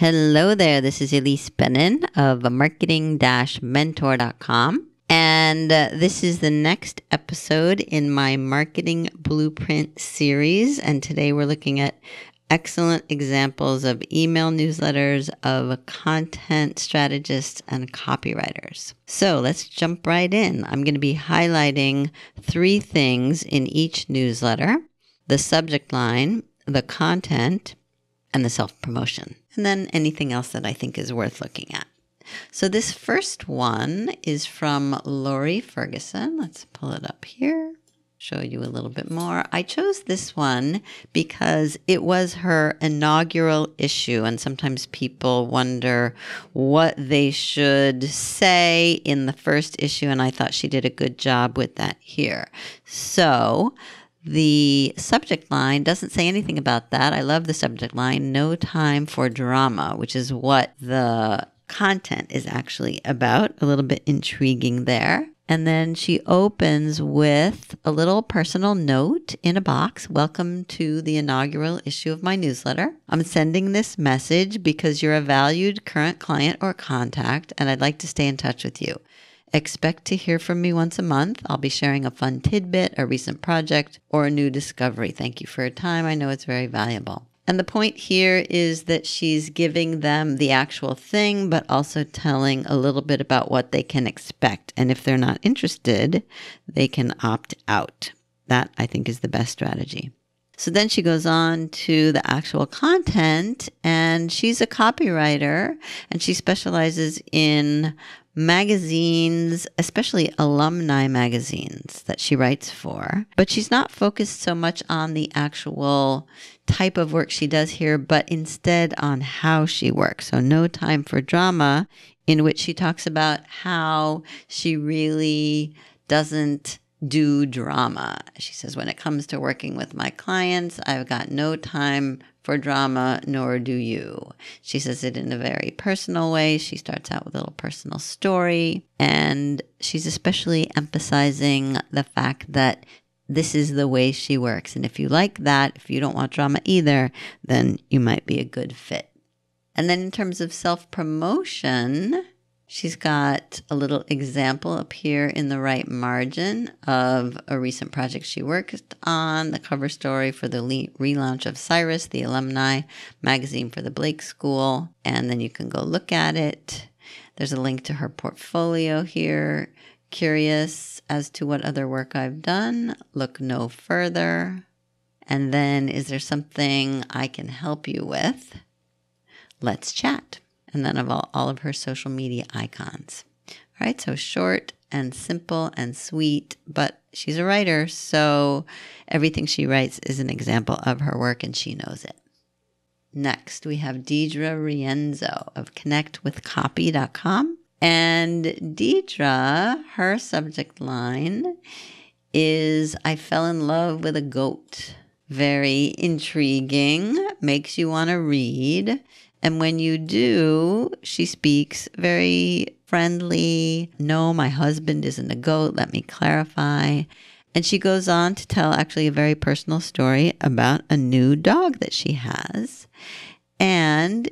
Hello there, this is Elise Benin of marketing-mentor.com. And this is the next episode in my Marketing Blueprint series. And today we're looking at excellent examples of email newsletters of content strategists and copywriters. So let's jump right in. I'm going to be highlighting 3 things in each newsletter: the subject line, the content, and the self-promotion, and then anything else that I think is worth looking at. So this first one is from Laurie Ferguson. Let's pull it up here, show you a little bit more. I chose this one because it was her inaugural issue, and sometimes people wonder what they should say in the first issue, and I thought she did a good job with that here. So the subject line doesn't say anything about that. I love the subject line, no time for drama, which is what the content is actually about. A little bit intriguing there. And then she opens with a little personal note in a box. Welcome to the inaugural issue of my newsletter. I'm sending this message because you're a valued current client or contact, and I'd like to stay in touch with you. Expect to hear from me once a month. I'll be sharing a fun tidbit, a recent project, or a new discovery. Thank you for your time. I know it's very valuable. And the point here is that she's giving them the actual thing, but also telling a little bit about what they can expect. And if they're not interested, they can opt out. That, I think, is the best strategy. So then she goes on to the actual content, and she's a copywriter, and she specializes in magazines, especially alumni magazines that she writes for. But she's not focused so much on the actual type of work she does here, but instead on how she works. So no time for drama, in which she talks about how she really doesn't do drama. She says, when it comes to working with my clients, I've got no time for drama, nor do you. She says it in a very personal way. She starts out with a little personal story, and she's especially emphasizing the fact that this is the way she works. And if you like that, if you don't want drama either, then you might be a good fit. And then in terms of self-promotion, she's got a little example up here in the right margin of a recent project she worked on, the cover story for the relaunch of Cyrus, the alumni magazine for the Blake School. And then you can go look at it. There's a link to her portfolio here. Curious as to what other work I've done? Look no further. And then, is there something I can help you with? Let's chat. And then of all of her social media icons. All right, so short and simple and sweet, but she's a writer, so everything she writes is an example of her work, and she knows it. Next, we have Deidre Rienzo of connectwithcopy.com. And Deidre, her subject line is, I fell in love with a goat. Very intriguing, makes you want to read. And when you do, she speaks very friendly. No, my husband isn't a goat. Let me clarify. And she goes on to tell actually a very personal story about a new dog that she has. And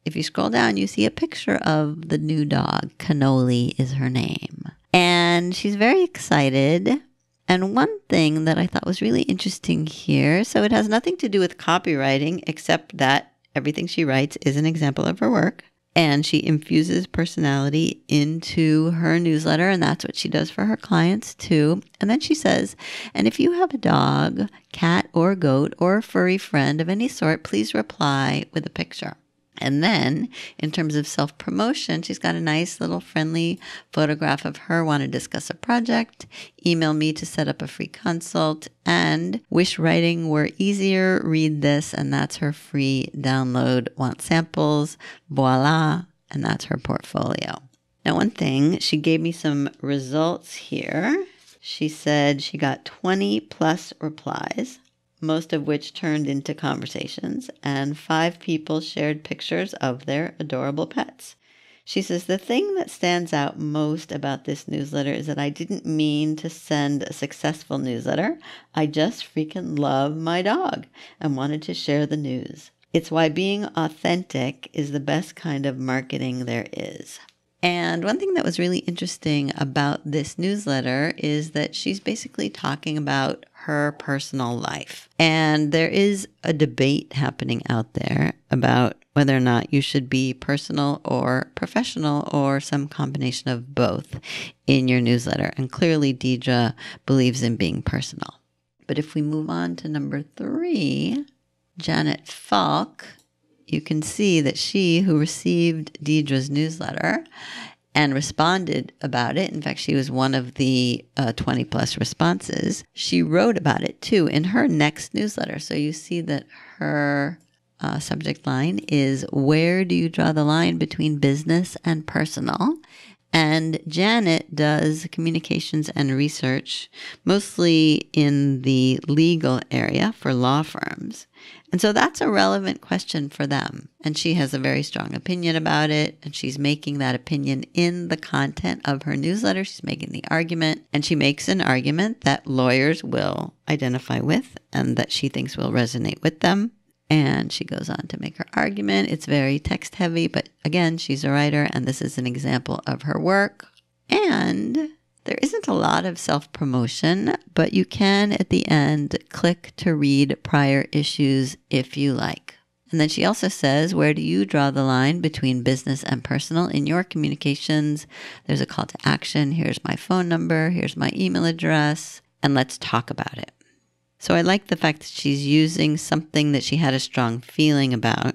if you scroll down, you see a picture of the new dog. Cannoli is her name. And she's very excited. And one thing that I thought was really interesting here, so it has nothing to do with copywriting, except that everything she writes is an example of her work, and she infuses personality into her newsletter, and that's what she does for her clients too. And then she says, and if you have a dog, cat, or goat, or a furry friend of any sort, please reply with a picture. And then, in terms of self-promotion, she's got a nice little friendly photograph of her. Want to discuss a project? Email me to set up a free consult. And wish writing were easier? Read this. And that's her free download. Want samples? Voila. And that's her portfolio. Now, one thing, she gave me some results here. She said she got 20 plus replies, most of which turned into conversations, and 5 people shared pictures of their adorable pets. She says, the thing that stands out most about this newsletter is that I didn't mean to send a successful newsletter. I just freaking love my dog and wanted to share the news. It's why being authentic is the best kind of marketing there is. And one thing that was really interesting about this newsletter is that she's basically talking about her personal life. And there is a debate happening out there about whether or not you should be personal or professional or some combination of both in your newsletter. And clearly, Deidre believes in being personal. But if we move on to number 3, Janet Falk, you can see that she, who received Deidre's newsletter and responded about it, in fact, she was one of the 20 plus responses, she wrote about it too in her next newsletter. So you see that her subject line is, "Where do you draw the line between business and personal?" And Janet does communications and research, mostly in the legal area for law firms. And so that's a relevant question for them. And she has a very strong opinion about it. And she's making that opinion in the content of her newsletter. She's making the argument. And she makes an argument that lawyers will identify with and that she thinks will resonate with them. And she goes on to make her argument. It's very text heavy, but again, she's a writer and this is an example of her work. And there isn't a lot of self-promotion, but you can at the end click to read prior issues if you like. And then she also says, where do you draw the line between business and personal in your communications? There's a call to action. Here's my phone number. Here's my email address. And let's talk about it. So I like the fact that she's using something that she had a strong feeling about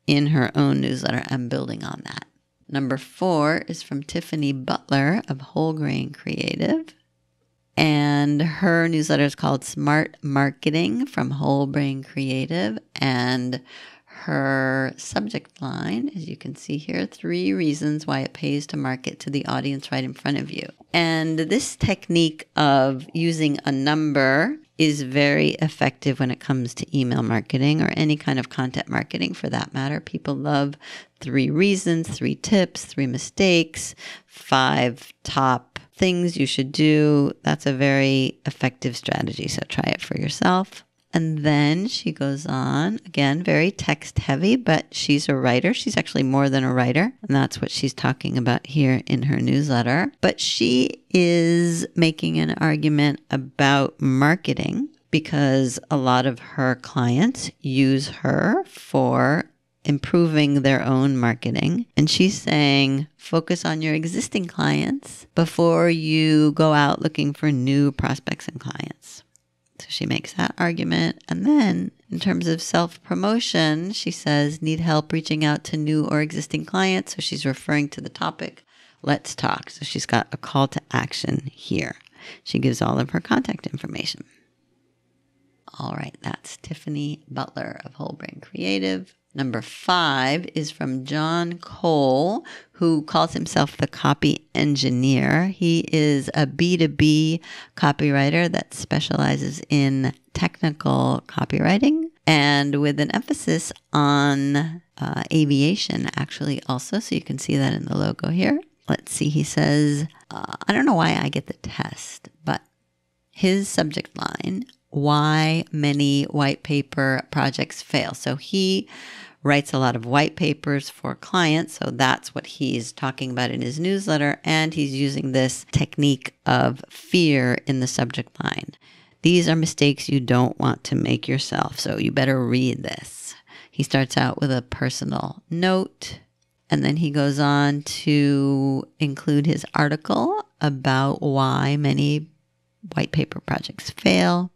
in her own newsletter and building on that. Number 4 is from Tiffany Butler of Whole Grain Creative. And her newsletter is called Smart Marketing from Whole Grain Creative. And her subject line, as you can see here, 3 reasons why it pays to market to the audience right in front of you. And this technique of using a number is very effective when it comes to email marketing or any kind of content marketing for that matter. People love 3 reasons, 3 tips, 3 mistakes, 5 top things you should do. That's a very effective strategy. So try it for yourself. And then she goes on, again, very text heavy, but she's a writer. She's actually more than a writer. And that's what she's talking about here in her newsletter. But she is making an argument about marketing because a lot of her clients use her for improving their own marketing. And she's saying, focus on your existing clients before you go out looking for new prospects and clients. So she makes that argument. And then in terms of self-promotion, she says, need help reaching out to new or existing clients. So she's referring to the topic, let's talk. So she's got a call to action here. She gives all of her contact information. All right, that's Tiffany Butler of Whole Grain Creative. Number 5 is from John Cole, who calls himself the copy engineer. He is a B2B copywriter that specializes in technical copywriting and with an emphasis on aviation, actually, also. So you can see that in the logo here. Let's see. He says, I don't know why I get the test, but his subject line, why many white paper projects fail. So he writes a lot of white papers for clients. So that's what he's talking about in his newsletter. And he's using this technique of fear in the subject line. These are mistakes you don't want to make yourself. So you better read this. He starts out with a personal note. And then he goes on to include his article about why many white paper projects fail.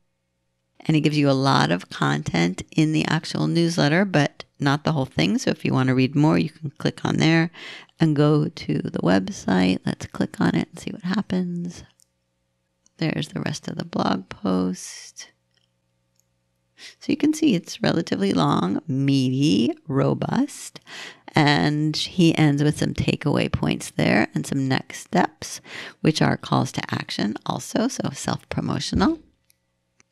And he gives you a lot of content in the actual newsletter, but not the whole thing. So if you want to read more, you can click on there and go to the website. Let's click on it and see what happens. There's the rest of the blog post. So you can see it's relatively long, meaty, robust, and he ends with some takeaway points there and some next steps, which are calls to action also, so self-promotional.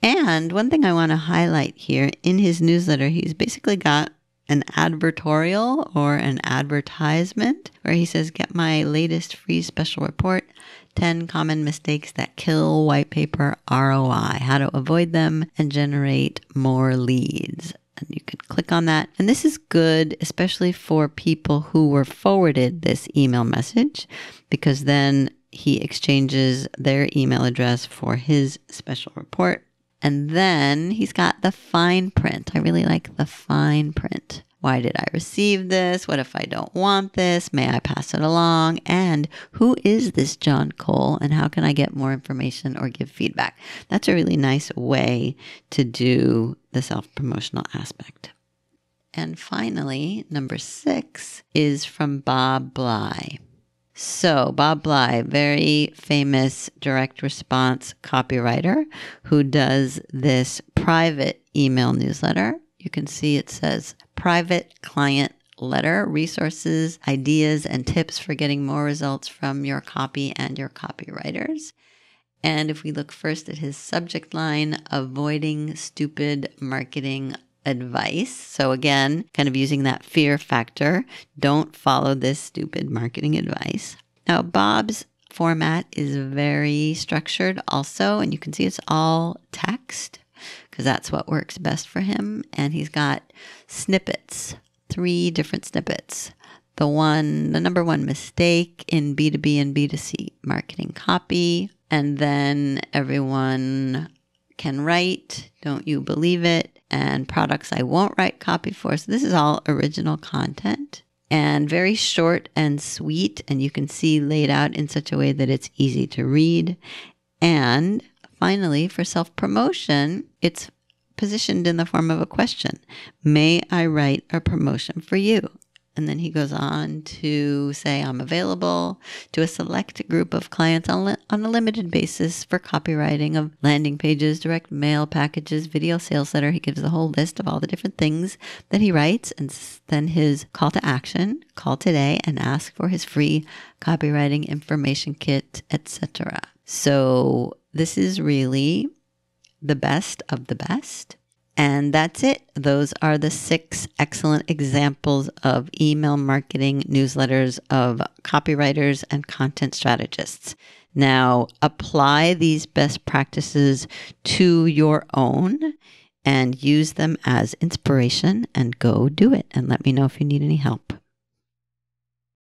And one thing I want to highlight here in his newsletter, he's basically got an advertorial or an advertisement where he says, get my latest free special report, 10 common mistakes that kill white paper ROI, how to avoid them and generate more leads. And you can click on that. And this is good, especially for people who were forwarded this email message, because then he exchanges their email address for his special report. And then he's got the fine print. I really like the fine print. Why did I receive this? What if I don't want this? May I pass it along? And who is this John Cole? And how can I get more information or give feedback? That's a really nice way to do the self-promotional aspect. And finally, number 6 is from Bob Bly. So Bob Bly, very famous direct response copywriter who does this private email newsletter. You can see it says private client letter, resources, ideas, and tips for getting more results from your copy and your copywriters. And if we look first at his subject line, avoiding stupid marketing advice. So again, kind of using that fear factor. Don't follow this stupid marketing advice. Now, Bob's format is very structured also, and you can see it's all text because that's what works best for him. And he's got snippets, 3 different snippets. The number 1 mistake in B2B and B2C marketing copy. And then everyone can write, don't you believe it? And products I won't write copy for. So this is all original content and very short and sweet. And you can see laid out in such a way that it's easy to read. And finally, for self-promotion, it's positioned in the form of a question. May I write a promotion for you? And then he goes on to say, I'm available to a select group of clients on a limited basis for copywriting of landing pages, direct mail packages, video sales letter. He gives a whole list of all the different things that he writes. And then his call to action, call today and ask for his free copywriting information kit, etc. So this is really the best of the best. And that's it. Those are the 6 excellent examples of email marketing newsletters of copywriters and content strategists. Now, apply these best practices to your own and use them as inspiration and go do it. And let me know if you need any help.